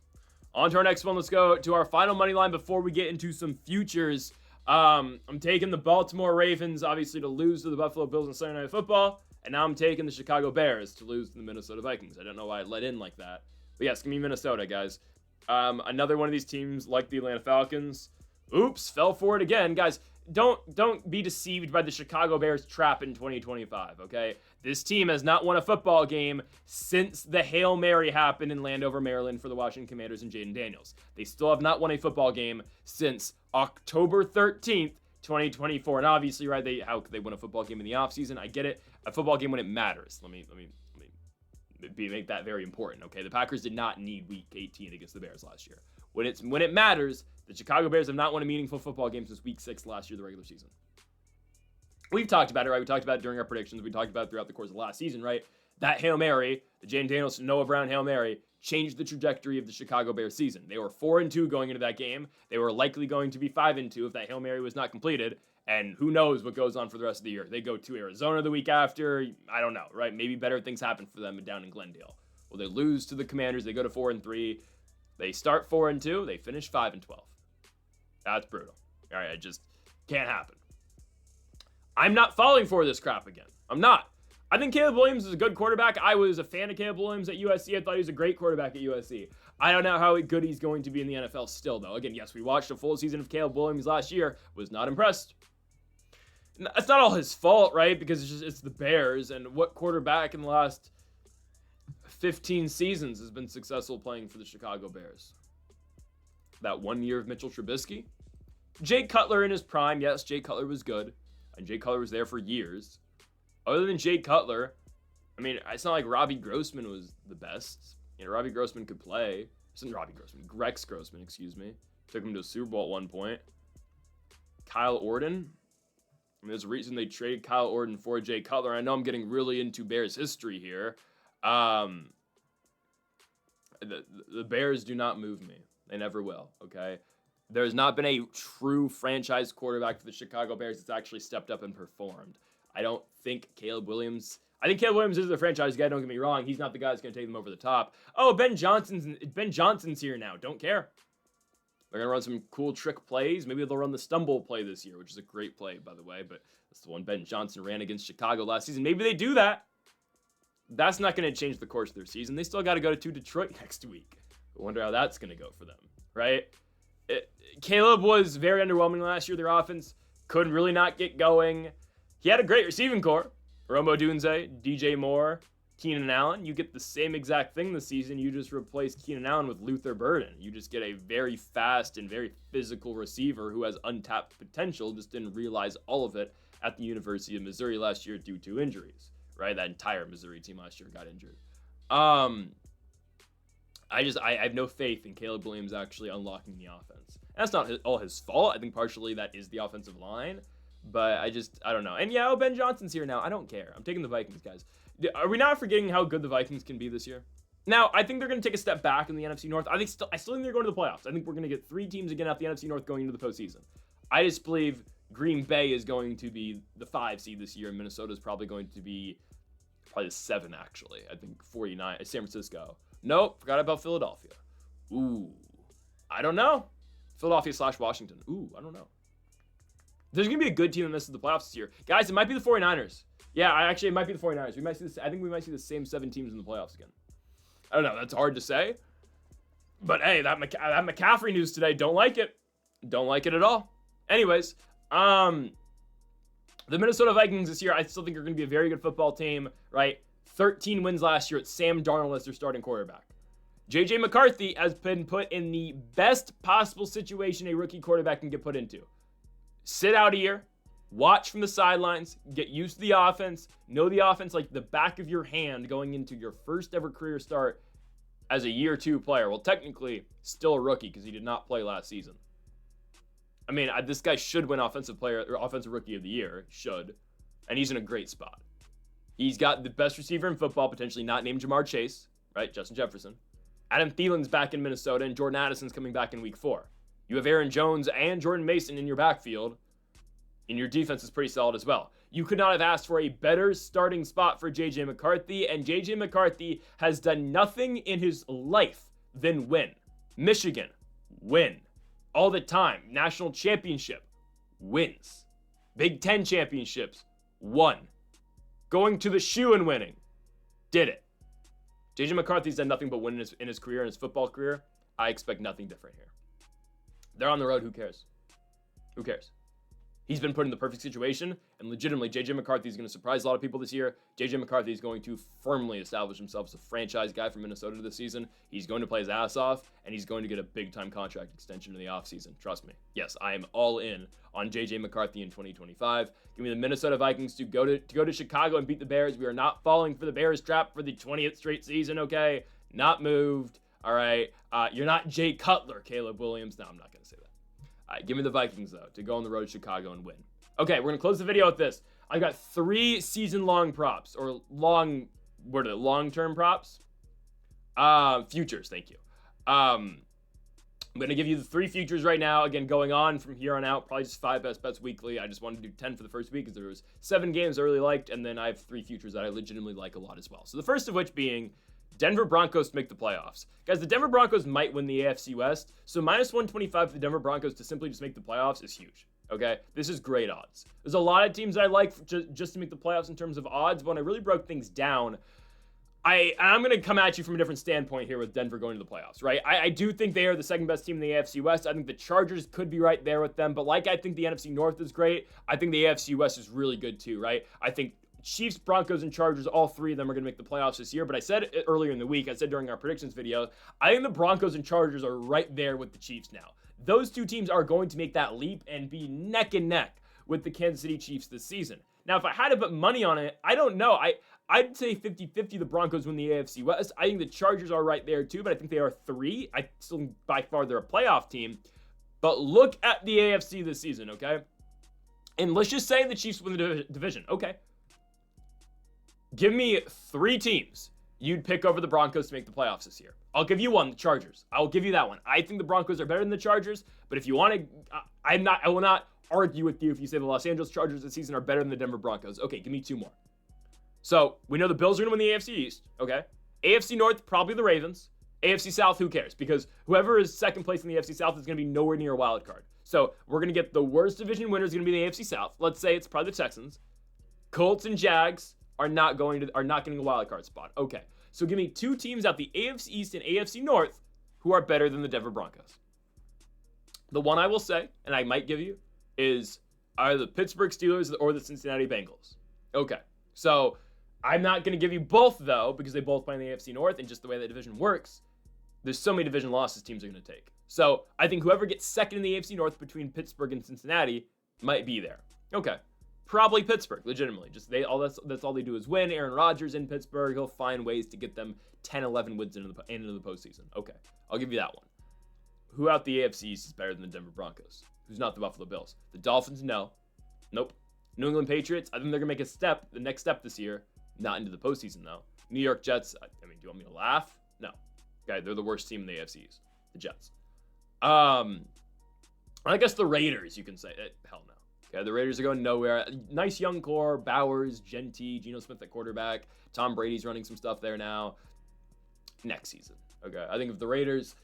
On to our next one. Let's go to our final money line before we get into some futures. I'm taking the Baltimore Ravens, obviously, to lose to the Buffalo Bills in Sunday Night Football. And now I'm taking the Chicago Bears to lose to the Minnesota Vikings. I don't know why I let in like that. But yes, give me Minnesota, guys. Another one of these teams, like the Atlanta Falcons. Oops, fell for it again. Guys, don't be deceived by the Chicago Bears trap in 2025, okay? This team has not won a football game since the Hail Mary happened in Landover, Maryland for the Washington Commanders and Jaden Daniels. They still have not won a football game since October 13th, 2024. And obviously, right, how could they win a football game in the offseason? I get it. A football game when it matters. Let me make that very important, okay? The Packers did not need week 18 against the Bears last year. When it matters, the Chicago Bears have not won a meaningful football game since week 6 last year, the regular season. We've talked about it, right? We talked about it during our predictions. We talked about it throughout the course of last season, right? That Hail Mary, the Jaden Daniels to Noah Brown Hail Mary, changed the trajectory of the Chicago Bears season. They were 4-2 going into that game. They were likely going to be 5-2 if that Hail Mary was not completed. And who knows what goes on for the rest of the year. They go to Arizona the week after. I don't know, right? Maybe better things happen for them down in Glendale. Well, they lose to the Commanders. They go to 4-3. They start 4-2. They finish 5-12. That's brutal. All right, it just can't happen. I'm not falling for this crap again. I'm not. I think Caleb Williams is a good quarterback. I was a fan of Caleb Williams at USC. I thought he was a great quarterback at USC. I don't know how good he's going to be in the NFL still, though. Again, yes, we watched a full season of Caleb Williams last year. Was not impressed. It's not all his fault, right? Because it's the Bears. And what quarterback in the last 15 seasons has been successful playing for the Chicago Bears? That 1 year of Mitchell Trubisky? Jay Cutler in his prime. Yes, Jay Cutler was good. And Jay Cutler was there for years. Other than Jay Cutler, I mean, it's not like Robbie Grossman was the best. You know, Robbie Grossman could play. Rex Grossman, excuse me. Took him to a Super Bowl at one point. Kyle Orton. I mean, there's a reason they traded Kyle Orton for Jay Cutler. I know I'm getting really into Bears history here. The Bears do not move me. They never will, okay? There's not been a true franchise quarterback for the Chicago Bears that's actually stepped up and performed. I don't think Caleb Williams... I think Caleb Williams is the franchise guy, don't get me wrong. He's not the guy that's going to take them over the top. Oh, Ben Johnson's here now. Don't care. They're going to run some cool trick plays. Maybe they'll run the stumble play this year, which is a great play, by the way. But that's the one Ben Johnson ran against Chicago last season. Maybe they do that. That's not going to change the course of their season. They still got to go to Detroit next week. I wonder how that's going to go for them, right? Caleb was very underwhelming last year. Their offense could really not get going. He had a great receiving core. Rome Odunze, DJ Moore, Keenan Allen. You get the same exact thing this season. You just replace Keenan Allen with Luther Burden. You just get a very fast and very physical receiver who has untapped potential, just didn't realize all of it at the University of Missouri last year due to injuries, right? That entire Missouri team last year got injured. I have no faith in Caleb Williams actually unlocking the offense. And that's not all his fault. I think partially that is the offensive line, but I don't know. And yeah, Ben Johnson's here now. I don't care. I'm taking the Vikings, guys. Are we not forgetting how good the Vikings can be this year? Now, I think they're going to take a step back in the NFC North. I still think they're going to the playoffs. I think we're going to get 3 teams again out the NFC North going into the postseason. I just believe Green Bay is going to be the 5 seed this year, and Minnesota is probably going to be the 7, actually. I think 49, San Francisco. Nope, forgot about Philadelphia. Ooh, I don't know. Philadelphia/Washington. Ooh, I don't know. There's going to be a good team that misses the playoffs this year. Guys, it might be the 49ers. Yeah, it might be the 49ers. We might see this. I think we might see the same 7 teams in the playoffs again. I don't know. That's hard to say. But hey, that McCaffrey news today, don't like it. Don't like it at all. Anyways, the Minnesota Vikings this year, I still think are going to be a very good football team, right? 13 wins last year at Sam Darnold as their starting quarterback. J.J. McCarthy has been put in the best possible situation a rookie quarterback can get put into. Sit out a year, watch from the sidelines, get used to the offense, know the offense like the back of your hand going into your first ever career start as a year 2 player. Well, technically, still a rookie because he did not play last season. I mean, this guy should win offensive rookie of the year. Should. And he's in a great spot. He's got the best receiver in football, potentially not named Jamar Chase, right? Justin Jefferson. Adam Thielen's back in Minnesota, and Jordan Addison's coming back in week 4. You have Aaron Jones and Jordan Mason in your backfield, and your defense is pretty solid as well. You could not have asked for a better starting spot for J.J. McCarthy, and J.J. McCarthy has done nothing in his life than win. Michigan, win. All the time. National championship, wins. Big Ten championships, won. Going to the shoe and winning, did it. J.J. McCarthy's done nothing but win in his career, in his football career. I expect nothing different here. They're on the road. Who cares? Who cares? He's been put in the perfect situation, and legitimately, J.J. McCarthy is going to surprise a lot of people this year. J.J. McCarthy is going to firmly establish himself as a franchise guy from Minnesota this season. He's going to play his ass off, and he's going to get a big-time contract extension in the offseason. Trust me. Yes, I am all in on J.J. McCarthy in 2025. Give me the Minnesota Vikings to go to Chicago and beat the Bears. We are not falling for the Bears trap for the 20th straight season, okay? Not moved, all right? You're not Jay Cutler, Caleb Williams. No, I'm not going to say that. All right, give me the Vikings, though, to go on the road to Chicago and win. Okay, we're going to close the video with this. I've got 3 season-long props, or long-term props? Futures, thank you. I'm going to give you the 3 futures right now. Again, going on from here on out, probably just 5 best bets weekly. I just wanted to do 10 for the first week because there was 7 games I really liked, and then I have 3 futures that I legitimately like a lot as well. So the first of which being Denver Broncos to make the playoffs. Guys, the Denver Broncos might win the AFC West, so minus 125 for the Denver Broncos to simply just make the playoffs is huge, okay? This is great odds. There's a lot of teams that I like just to make the playoffs in terms of odds, but when I really broke things down, I'm going to come at you from a different standpoint here with Denver going to the playoffs, right? I do think they are the second best team in the AFC West. I think the Chargers could be right there with them, but like I think the NFC North is great, I think the AFC West is really good too, right? I think Chiefs, Broncos, and Chargers, all 3 of them are going to make the playoffs this year. But I said earlier in the week, I said during our predictions video, I think the Broncos and Chargers are right there with the Chiefs now. Those 2 teams are going to make that leap and be neck and neck with the Kansas City Chiefs this season. Now, if I had to put money on it, I don't know. I'd say 50-50 the Broncos win the AFC West. I think the Chargers are right there too, but I think they are 3. I still think by far they're a playoff team. But look at the AFC this season, okay? And let's just say the Chiefs win the division. Okay. Give me 3 teams you'd pick over the Broncos to make the playoffs this year. I'll give you one, the Chargers. I'll give you that one. I think the Broncos are better than the Chargers, but if you want to, I will not argue with you if you say the Los Angeles Chargers this season are better than the Denver Broncos. Okay, give me 2 more. So, we know the Bills are going to win the AFC East, okay? AFC North, probably the Ravens. AFC South, who cares? Because whoever is second place in the AFC South is going to be nowhere near a wild card. So, we're going to get the worst division winner is going to be the AFC South. Let's say it's probably the Texans. Colts and Jags are not getting a wild card spot. Okay, so give me 2 teams out the AFC East and AFC North who are better than the Denver Broncos. The one I will say, and I might give you, is either the Pittsburgh Steelers or the Cincinnati Bengals. Okay, so I'm not going to give you both, though, because they both play in the AFC North, and just the way that division works, there's so many division losses teams are going to take. So I think whoever gets second in the AFC North between Pittsburgh and Cincinnati might be there. Okay, probably Pittsburgh, legitimately. Just that's all they do is win. Aaron Rodgers in Pittsburgh, he'll find ways to get them 10, 11 wins into the postseason. Okay, I'll give you that one. Who out the AFC East is better than the Denver Broncos? Who's not the Buffalo Bills? The Dolphins, no. Nope. New England Patriots, I think they're going to make the next step this year. Not into the postseason, though. New York Jets, I mean, do you want me to laugh? No. Okay, they're the worst team in the AFC East. The Jets. I guess the Raiders, you can say. Hell no. Okay, the Raiders are going nowhere. Nice young core. Bowers, Genty, Geno Smith at quarterback. Tom Brady's running some stuff there now. Next season. Okay, I think if the Raiders...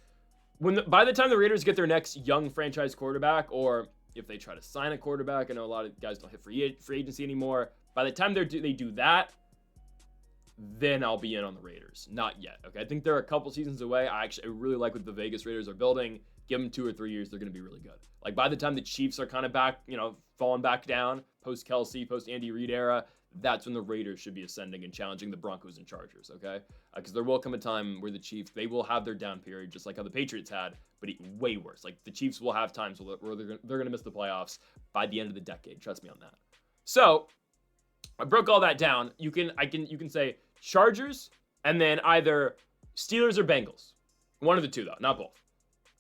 By the time the Raiders get their next young franchise quarterback, or if they try to sign a quarterback, I know a lot of guys don't hit free agency anymore. By the time they do that, then I'll be in on the Raiders. Not yet. Okay, I think they're a couple seasons away. I really like what the Vegas Raiders are building. Give them 2 or 3 years, they're going to be really good. Like by the time the Chiefs are kind of back, falling back down, post Kelsey, post Andy Reid era, that's when the Raiders should be ascending and challenging the Broncos and Chargers, okay? Because there will come a time where the Chiefs, they will have their down period, just like how the Patriots had, but way worse. Like the Chiefs will have times where they're going to miss the playoffs by the end of the decade. Trust me on that. So I broke all that down. You can say Chargers and then either Steelers or Bengals. One of the two though, not both.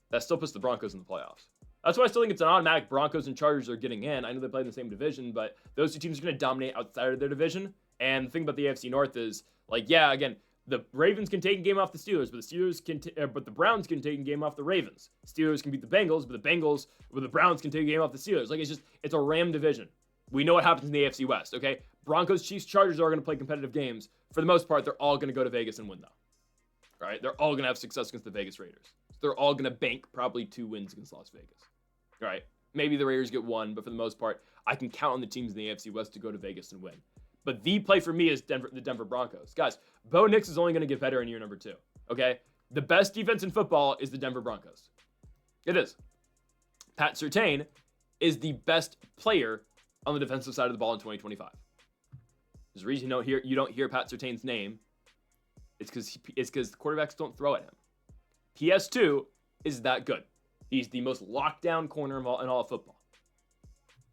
That still puts the Broncos in the playoffs. That's why I still think it's an automatic Broncos and Chargers are getting in. I know they play in the same division, but those two teams are going to dominate outside of their division. And the thing about the AFC North is, again, the Ravens can take a game off the Steelers, but the Browns can take a game off the Ravens. Steelers can beat the Bengals, but the Browns can take a game off the Steelers. It's a Ram division. We know what happens in the AFC West, okay? Broncos, Chiefs, Chargers are going to play competitive games. For the most part, they're all going to go to Vegas and win, though. All right? They're all going to have success against the Vegas Raiders. They're all going to bank probably 2 wins against Las Vegas. All right? Maybe the Raiders get 1, but for the most part, I can count on the teams in the AFC West to go to Vegas and win. But the play for me is the Denver Broncos. Guys, Bo Nix is only going to get better in year number 2, okay? The best defense in football is the Denver Broncos. It is. Pat Surtain is the best player on the defensive side of the ball in 2025. There's a reason you don't hear Pat Surtain's name. It's because the quarterbacks don't throw at him. PS2 is that good. He's the most locked down corner in all of football.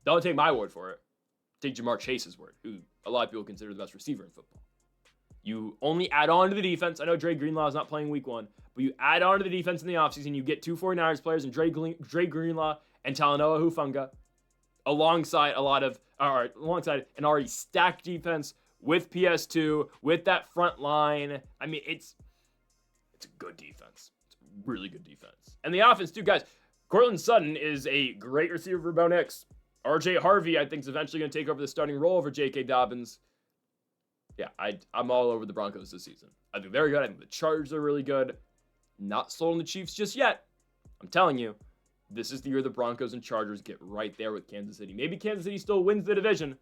Don't take my word for it. Take Jamar Chase's word, who a lot of people consider the best receiver in football. You only add on to the defense. I know Dre Greenlaw is not playing week 1, but you add on to the defense in the offseason. You get 2 49ers players and Dre Greenlaw and Talanoa Hufanga alongside an already stacked defense with PS2, with that front line. I mean, it's a good defense. It's a really good defense. And the offense, too, guys. Cortland Sutton is a great receiver for Bo Nix. RJ Harvey, I think, is eventually going to take over the starting role over J.K. Dobbins. Yeah, I'm all over the Broncos this season. I think they're good. I think the Chargers are really good. Not sold on the Chiefs just yet. I'm telling you, this is the year the Broncos and Chargers get right there with Kansas City. Maybe Kansas City still wins the division,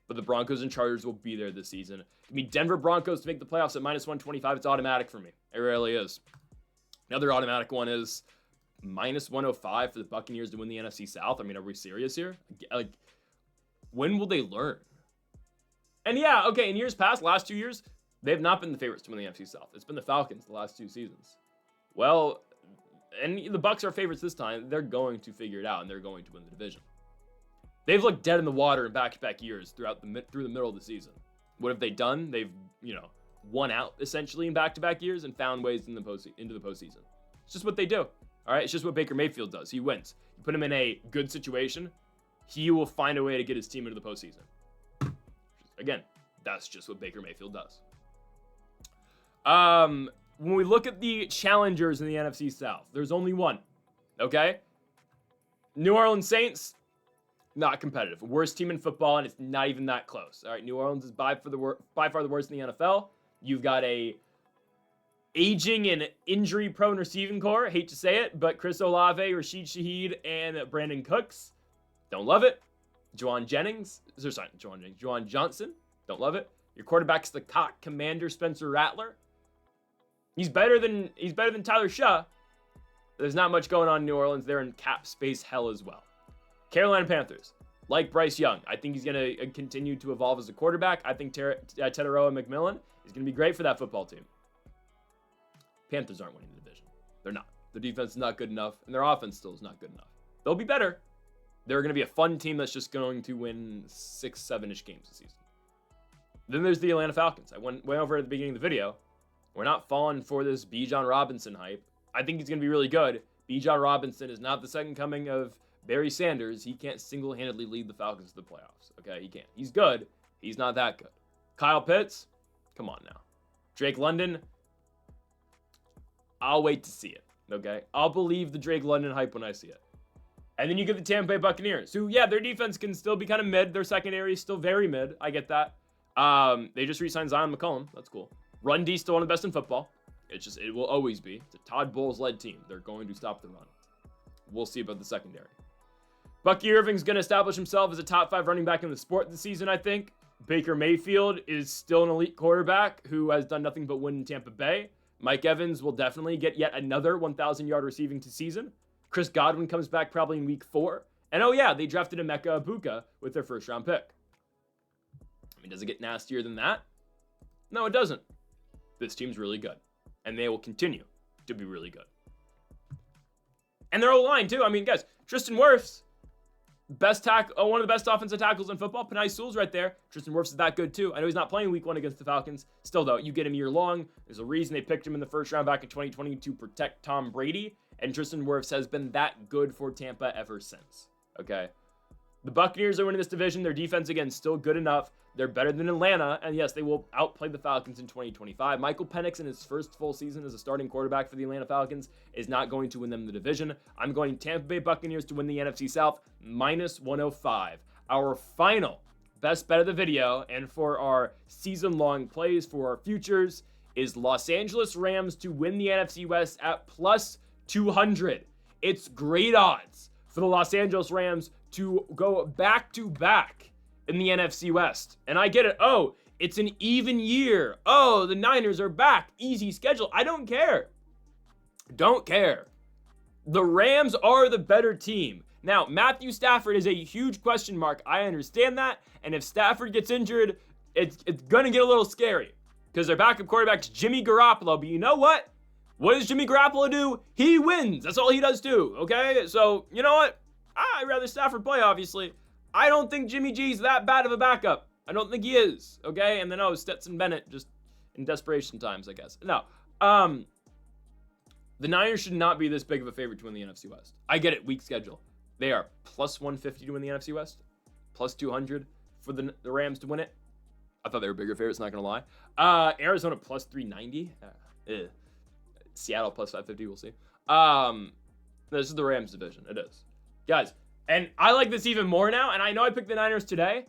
but the Broncos and Chargers will be there this season. I mean, Denver Broncos to make the playoffs at -125, it's automatic for me. It really is. Another automatic one is -105 for the Buccaneers to win the NFC South. I mean, are we serious here? When will they learn? And yeah, okay, in years past, last 2 years, they have not been the favorites to win the NFC South. It's been the Falcons the last 2 seasons. Well, and the Bucs are favorites this time. They're going to figure it out, and they're going to win the division. They've looked dead in the water in back-to-back years through the middle of the season. What have they done? They've, won out essentially in back-to-back years and found ways into the postseason. It's just what they do. All right, it's just what Baker Mayfield does. He wins. You put him in a good situation, he will find a way to get his team into the postseason. Again, that's just what Baker Mayfield does. When we look at the challengers in the NFC South, there's only one. Okay? New Orleans Saints, not competitive. Worst team in football, and it's not even that close. All right, New Orleans is by far the worst in the NFL. You've got a aging and injury-prone receiving core. Hate to say it, but Chris Olave, Rashid Shaheed, and Brandon Cooks, don't love it. Juwan Johnson, don't love it. Your quarterback's the cock commander Spencer Rattler. He's better than Tyler Shaw, There's not much going on in New Orleans. They're in cap space hell as well. Carolina Panthers, like Bryce Young, I think he's going to continue to evolve as a quarterback. I think Teteroa McMillan is going to be great for that football team. Panthers aren't winning the division. They're not. Their defense is not good enough, and their offense still is not good enough. They'll be better. They're going to be a fun team that's just going to win 6, 7-ish games this season. Then there's the Atlanta Falcons. I went over at the beginning of the video. We're not falling for this Bijan Robinson hype. I think he's going to be really good. Bijan Robinson is not the second coming of Barry Sanders. He can't single-handedly lead the Falcons to the playoffs. Okay, he can't. He's good. He's not that good. Kyle Pitts, come on now. Drake London, I'll wait to see it. Okay, I'll believe the Drake London hype when I see it. And then you get the Tampa Bay Buccaneers, who, yeah, their defense can still be kind of mid. Their secondary is still very mid. I get that. They just re-signed Zion McCollum. That's cool. Run D still one of the best in football. It will always be. It's a Todd Bowles-led team. They're going to stop the run. We'll see about the secondary. Bucky Irving's going to establish himself as a top 5 running back in the sport this season, I think. Baker Mayfield is still an elite quarterback who has done nothing but win in Tampa Bay. Mike Evans will definitely get yet another 1,000-yard receiving season. Chris Godwin comes back probably in week 4. And oh yeah, they drafted Emeka Egbuka with their first-round pick. I mean, does it get nastier than that? No, it doesn't. This team's really good. And they will continue to be really good. And their O-line, too. I mean, guys, Tristan Wirfs, one of the best offensive tackles in football. Penei Sewell's right there. Tristan Wirfs is that good, too. I know he's not playing week 1 against the Falcons. Still, though, you get him year long. There's a reason they picked him in the first round back in 2020 to protect Tom Brady. And Tristan Wirfs has been that good for Tampa ever since. Okay? The Buccaneers are winning this division. Their defense, again, still good enough. They're better than Atlanta, and yes, they will outplay the Falcons in 2025. Michael Penix in his first full season as a starting quarterback for the Atlanta Falcons is not going to win them the division. I'm going Tampa Bay Buccaneers to win the NFC South, -105. Our final best bet of the video, and for our season-long plays for our futures, is Los Angeles Rams to win the NFC West at +200. It's great odds for the Los Angeles Rams to go back-to-back in the NFC West. And I get it. Oh, it's an even year. Oh, the Niners are back. Easy schedule. I don't care. Don't care. The Rams are the better team. Now, Matthew Stafford is a huge question mark. I understand that. And if Stafford gets injured, it's going to get a little scary because their backup quarterback's Jimmy Garoppolo. But you know what? What does Jimmy Garoppolo do? He wins. That's all he does too. Okay? So, you know what? I'd rather Stafford play, obviously. I don't think Jimmy G's that bad of a backup. I don't think he is, okay? And then, Stetson Bennett, just in desperation times, I guess. No. The Niners should not be this big of a favorite to win the NFC West. I get it, weak schedule. They are +150 to win the NFC West, +200 for the Rams to win it. I thought they were bigger favorites, not going to lie. Arizona +390. Seattle +550, we'll see. This is the Rams division. It is. Guys, and I like this even more now, and I know I picked the Niners today.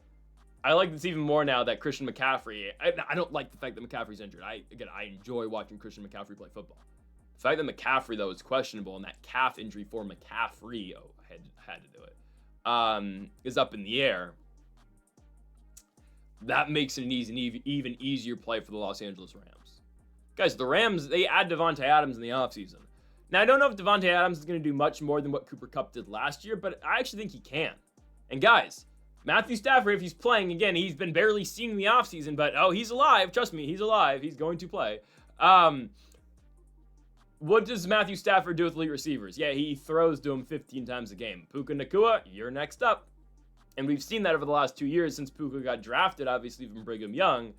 I like this even more now that Christian McCaffrey, I don't like the fact that McCaffrey's injured. I enjoy watching Christian McCaffrey play football. The fact that McCaffrey, though, is questionable and that calf injury for McCaffrey, I had to do it, is up in the air. That makes it an even easier play for the Los Angeles Rams. Guys, the Rams, they add Devontae Adams in the offseason. Now, I don't know if Devontae Adams is going to do much more than what Cooper Kupp did last year, but I actually think he can. And guys, Matthew Stafford, if he's playing, again, he's been barely seen in the offseason, but he's alive. Trust me, he's alive. He's going to play. What does Matthew Stafford do with elite receivers? Yeah, he throws to him 15 times a game. Puka Nacua, you're next up. And we've seen that over the last 2 years since Puka got drafted, obviously from Brigham Young.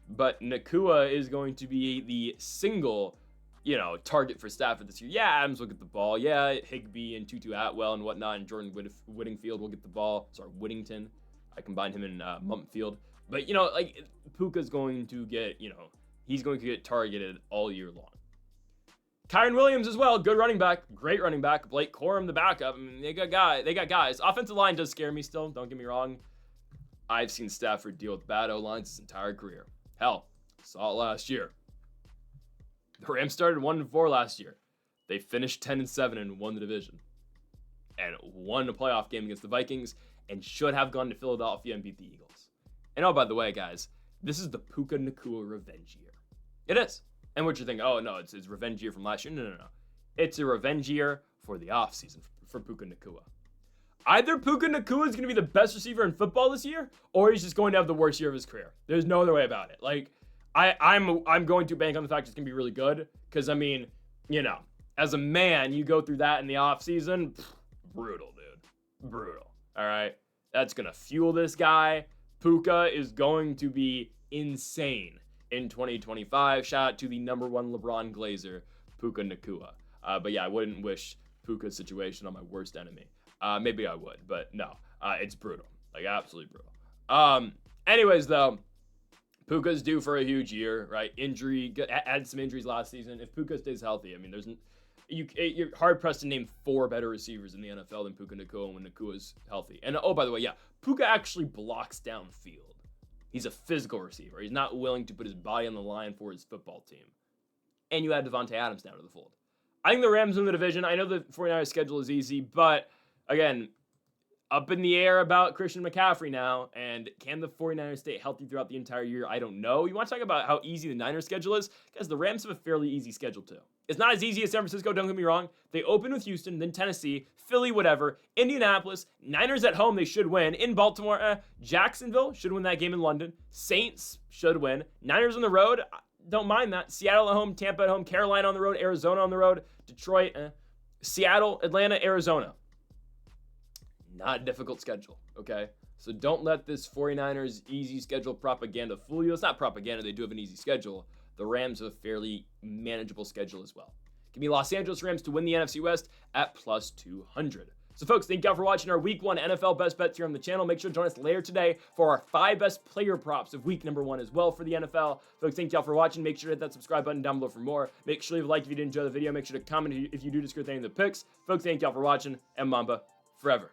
But Nacua is going to be the single target for Stafford this year. Yeah, Adams will get the ball. Yeah, Higbee and Tutu Atwell and whatnot, and Jordan Whittingfield will get the ball. Sorry, Whittington. I combined him in Mumpfield. But, Puka's going to get, he's going to get targeted all year long. Kyron Williams as well, good running back, great running back. Blake Corum, the backup. I mean, they got guys. Offensive line does scare me still, don't get me wrong. I've seen Stafford deal with bad O-lines his entire career. Hell, saw it last year. The Rams started 1-4 last year. They finished 10-7 and won the division. And won a playoff game against the Vikings and should have gone to Philadelphia and beat the Eagles. And by the way, guys, this is the Puka Nacua revenge year. It is. And what you're thinking, oh no, it's his revenge year from last year. No. It's a revenge year for the offseason for Puka Nacua. Either Puka Nacua is going to be the best receiver in football this year, or he's just going to have the worst year of his career. There's no other way about it. Like, I'm going to bank on the fact it's going to be really good, because, I mean, you know, as a man, you go through that in the offseason, brutal, dude. Brutal. All right? That's going to fuel this guy. Puka is going to be insane in 2025. Shout out to the number one LeBron Glazer, Puka Nacua. But yeah, I wouldn't wish Puka's situation on my worst enemy. Maybe I would, but no. It's brutal. Like, absolutely brutal. Anyways, though, Puka's due for a huge year, right? Injury, had some injuries last season. If Puka stays healthy, I mean, you're hard-pressed to name 4 better receivers in the NFL than Puka Nacua when Nakua's healthy. And, oh, by the way, yeah, Puka actually blocks downfield. He's a physical receiver. He's not willing to put his body on the line for his football team. And you add Devontae Adams down to the fold. I think the Rams win the division. I know the 49ers schedule is easy, but, again, up in the air about Christian McCaffrey now, and can the 49ers stay healthy throughout the entire year? I don't know. You want to talk about how easy the Niners schedule is? Guys, the Rams have a fairly easy schedule too. It's not as easy as San Francisco, don't get me wrong. They open with Houston, then Tennessee, Philly, whatever, Indianapolis, Niners at home, they should win. In Baltimore, Jacksonville should win that game in London. Saints should win. Niners on the road, don't mind that. Seattle at home, Tampa at home, Carolina on the road, Arizona on the road, Detroit, Seattle, Atlanta, Arizona. Not a difficult schedule, okay? So don't let this 49ers easy schedule propaganda fool you. It's not propaganda. They do have an easy schedule. The Rams have a fairly manageable schedule as well. Give me Los Angeles Rams to win the NFC West at plus 200. So, folks, thank y'all for watching our Week 1 NFL Best Bets here on the channel. Make sure to join us later today for our 5 best player props of Week number 1 as well for the NFL. Folks, thank y'all for watching. Make sure to hit that subscribe button down below for more. Make sure to leave a like if you did enjoy the video. Make sure to comment if you do disagree with any of the picks. Folks, thank y'all for watching. And Mamba forever.